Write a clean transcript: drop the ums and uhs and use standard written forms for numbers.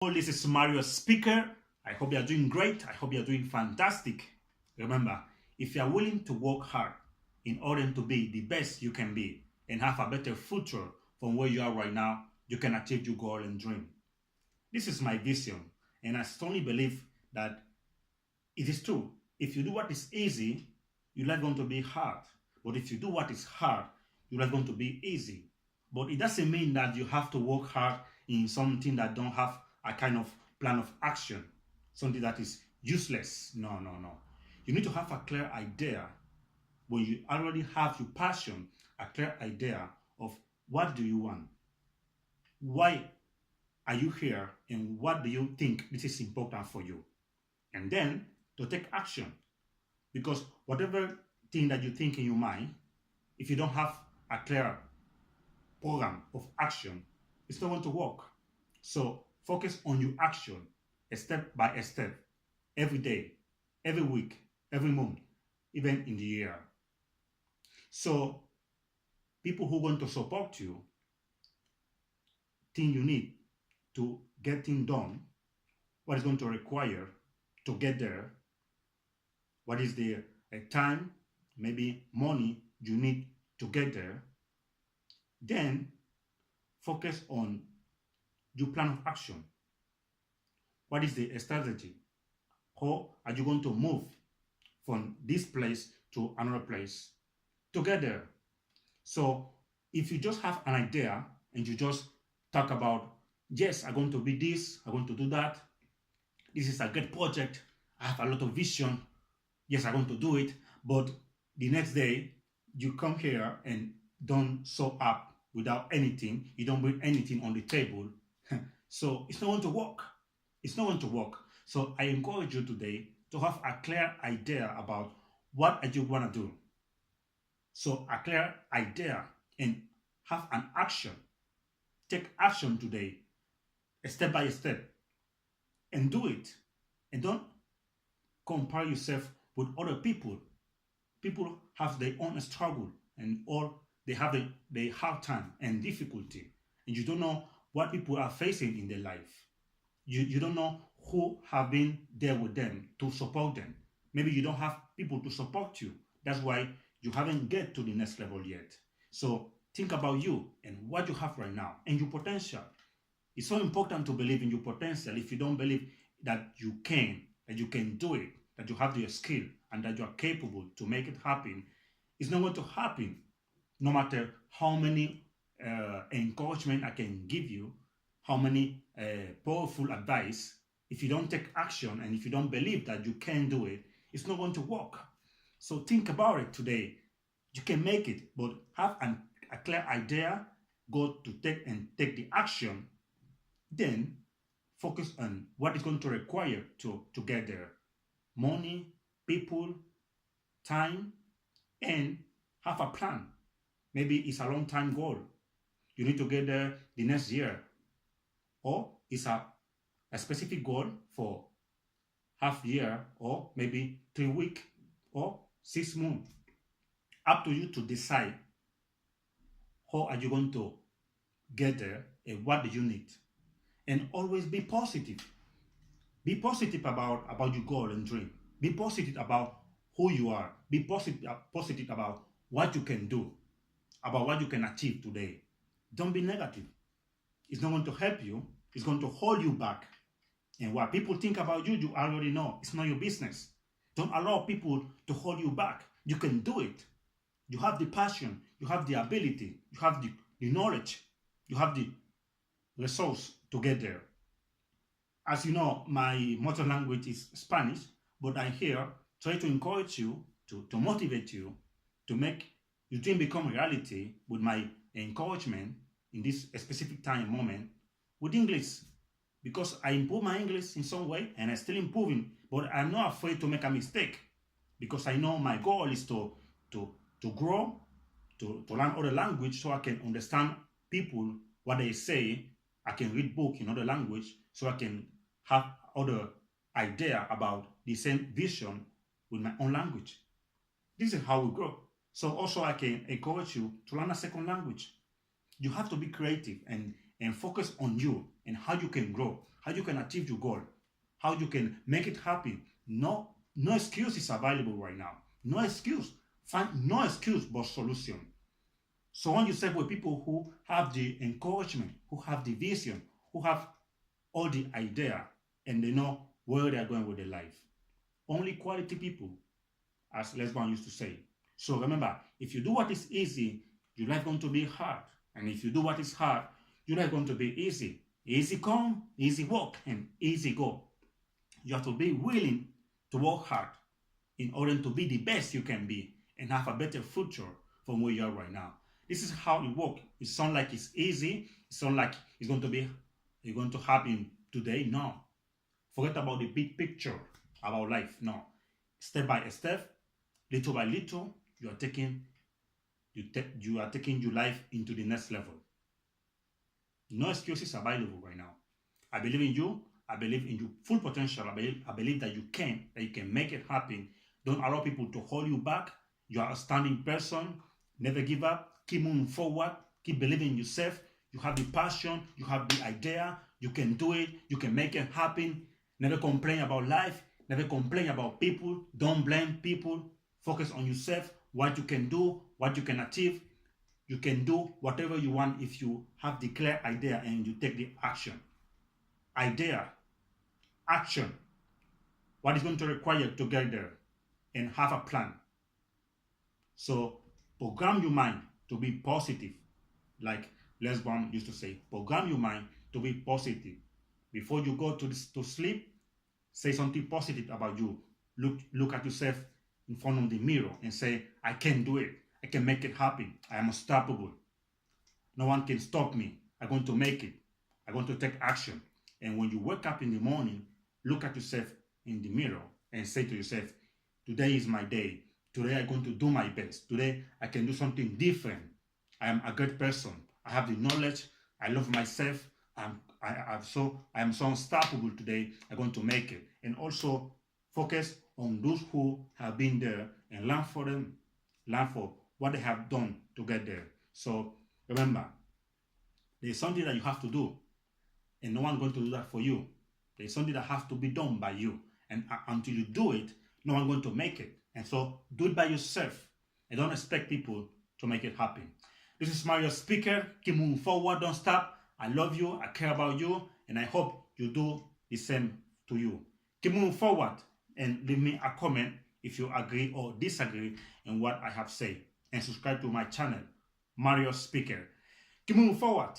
This is Mario Speaker. I hope you are doing great. I hope you are doing fantastic. Remember, if you are willing to work hard in order to be the best you can be and have a better future from where you are right now, you can achieve your goal and dream. This is my vision, and I strongly believe that it is true. If you do what is easy, your life going to be hard. But if you do what is hard, your life going to be easy. But it doesn't mean that you have to work hard in something that don't have a kind of plan of action, something that is useless. No, no, no. You need to have a clear idea when you already have your passion, a clear idea of what do you want, why are you here, and what do you think this is important for you, and then to take action. Because whatever thing that you think in your mind, if you don't have a clear program of action, it's not going to work. So focus on your action, step by step, every day, every week, every month, even in the year. So people who want to support you think you need to get things done, what is going to require to get there, what is the time, maybe money you need to get there. Then focus on your plan of action. What is the strategy? How are you going to move from this place to another place together? So if you just have an idea and you just talk about, yes, I'm going to be this, I'm going to do that, this is a great project, I have a lot of vision, yes, I'm going to do it, but the next day you come here and don't show up without anything, you don't bring anything on the table, so it's not going to work. It's not going to work. So I encourage you today to have a clear idea about what you want to do. So a clear idea and have an action. Take action today, step by step, and do it. And don't compare yourself with other people. People have their own struggle and all they have their hard time and difficulty. And you don't know what people are facing in their life. You don't know who have been there with them to support them. Maybe you don't have people to support you. That's why you haven't get to the next level yet. So think about you and what you have right now and your potential. It's so important to believe in your potential. If you don't believe that you can do it, that you have the skill and that you are capable to make it happen, it's not going to happen. No matter how many encouragement I can give you, how many powerful advice, if you don't take action and if you don't believe that you can do it, it's not going to work. So think about it today. You can make it, but have a clear idea, go to take the action, then focus on what is going to require to get there. Money, people, time, and have a plan. Maybe it's a long time goal. You need to get there the next year. Or it's a specific goal for half year or maybe 3 weeks or 6 months. Up to you to decide how are you going to get there and what do you need. And always be positive. Be positive about your goal and dream. Be positive about who you are. Be positive about what you can do, about what you can achieve today. Don't be negative. It's not going to help you. It's going to hold you back. And what people think about you, you already know. It's not your business. Don't allow people to hold you back. You can do it. You have the passion. You have the ability. You have the knowledge. You have the resource to get there. As you know, my mother language is Spanish, but I'm here try to encourage you, to motivate you, to make your dream become reality with my encouragement in this specific time moment with English. Because I improve my English in some way and I'm still improving, but I'm not afraid to make a mistake because I know my goal is to grow, to learn other language so I can understand people, what they say. I can read book in other language so I can have other idea about the same vision with my own language. This is how we grow. So also I can encourage you to learn a second language. You have to be creative and focus on you and how you can grow. how you can achieve your goal, how you can make it happen. No excuse is available right now. No excuse. Find no excuse but solution. Surround yourself with people who have the encouragement, who have the vision, who have all the idea, and they know where they are going with their life. Only quality people, as Lesbian used to say. So remember, if you do what is easy, your life going to be hard. And if you do what is hard, your life going to be easy. Easy come, easy walk, and easy go. You have to be willing to work hard in order to be the best you can be and have a better future from where you are right now. This is how it works. It sounds like it's easy. It sounds like it's going to happen today. No. Forget about the big picture about life. No. Step by step, little by little, you are taking your life into the next level. No excuses available right now. I believe in you. I believe in your full potential. I believe that you can make it happen. Don't allow people to hold you back. You are a standing person. Never give up. Keep moving forward. Keep believing in yourself. You have the passion. You have the idea. You can do it. You can make it happen. Never complain about life. Never complain about people. Don't blame people. Focus on yourself, what you can do, what you can achieve. You can do whatever you want if you have the clear idea and you take the action. Idea, action. What is going to require to get there and have a plan. So program your mind to be positive. Like Lesbian used to say, program your mind to be positive. Before you go to sleep, say something positive about you. Look at yourself in front of the mirror and say, I can do it. I can make it happen. I am unstoppable. No one can stop me. I'm going to make it. I'm going to take action. And when you wake up in the morning, look at yourself in the mirror and say to yourself, today is my day. Today I'm going to do my best. Today I can do something different. I am a great person. I have the knowledge. I love myself. I am so unstoppable today. I'm going to make it. And also focus on those who have been there and learn for them, learn for what they have done to get there. So remember, there's something that you have to do, and no one's going to do that for you. There's something that has to be done by you, and until you do it, no one's going to make it. And so do it by yourself, and don't expect people to make it happen. This is Mario Speaker. Keep moving forward, don't stop. I love you, I care about you, and I hope you do the same to you. Keep moving forward and leave me a comment if you agree or disagree in what I have said. And subscribe to my channel, Mario Speaker. Keep moving forward.